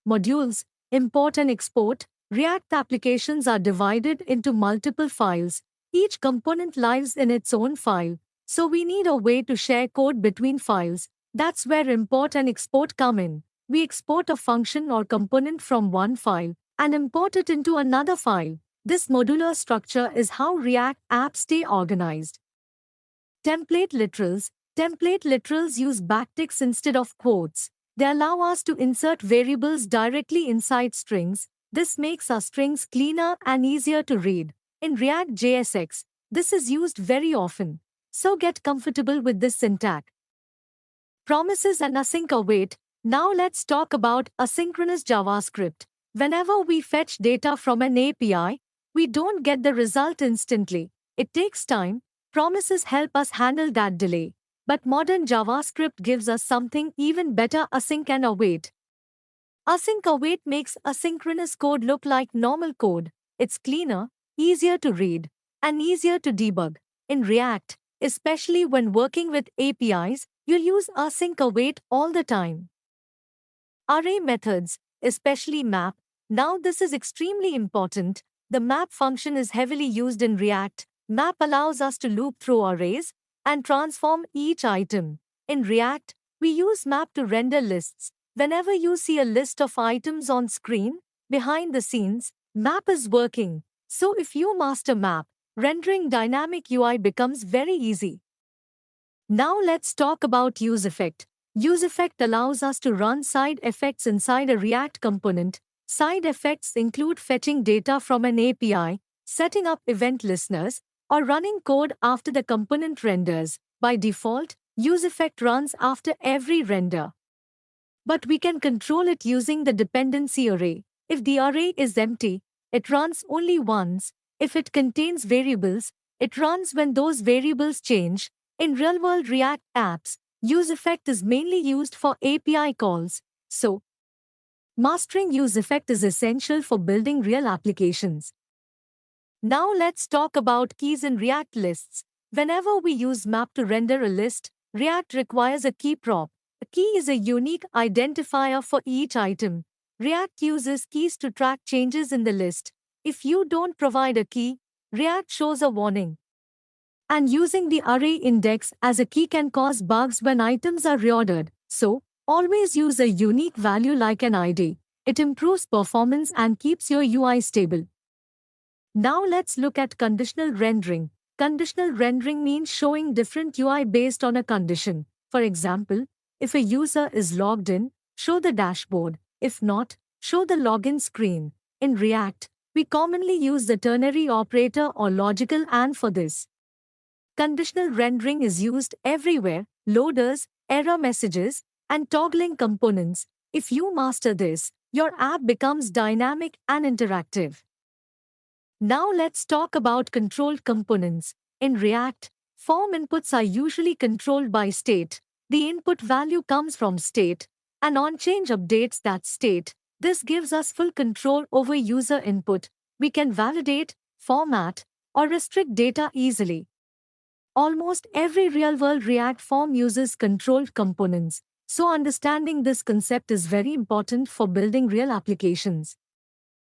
modules, import and export. React applications are divided into multiple files. Each component lives in its own file, so we need a way to share code between files. That's where import and export come in. We export a function or component from one file and import it into another file. This modular structure is how React apps stay organized. Template literals. Template literals use backticks instead of quotes. They allow us to insert variables directly inside strings. This makes our strings cleaner and easier to read. In React JSX, this is used very often. So get comfortable with this syntax. Promises and async await. Now let's talk about asynchronous JavaScript. Whenever we fetch data from an API, we don't get the result instantly. It takes time. Promises help us handle that delay. But modern JavaScript gives us something even better: async and await. Async await makes asynchronous code look like normal code. It's cleaner, easier to read, and easier to debug. In React, especially when working with APIs, you'll use async await all the time. Array methods, especially map. Now this is extremely important. The map function is heavily used in React. Map allows us to loop through arrays and transform each item. In React, we use map to render lists. Whenever you see a list of items on screen, behind the scenes, map is working. So if you master map, rendering dynamic UI becomes very easy. Now let's talk about useEffect. UseEffect allows us to run side effects inside a React component. Side effects include fetching data from an API, setting up event listeners, or running code after the component renders. By default, useEffect runs after every render. But we can control it using the dependency array. If the array is empty, it runs only once. If it contains variables, it runs when those variables change. In real-world React apps, useEffect is mainly used for API calls. So, mastering useEffect is essential for building real applications. Now let's talk about keys in React lists. Whenever we use map to render a list, React requires a key prop. A key is a unique identifier for each item. React uses keys to track changes in the list. If you don't provide a key, React shows a warning. And using the array index as a key can cause bugs when items are reordered. So, always use a unique value like an ID. It improves performance and keeps your UI stable. Now let's look at conditional rendering. Conditional rendering means showing different UI based on a condition. For example, if a user is logged in, show the dashboard. If not, show the login screen. In React, we commonly use the ternary operator or logical and for this. Conditional rendering is used everywhere: loaders, error messages, and toggling components. If you master this, your app becomes dynamic and interactive. Now let's talk about controlled components. In React, form inputs are usually controlled by state. The input value comes from state, and onChange updates that state. This gives us full control over user input. We can validate, format, or restrict data easily. Almost every real-world React form uses controlled components, so understanding this concept is very important for building real applications.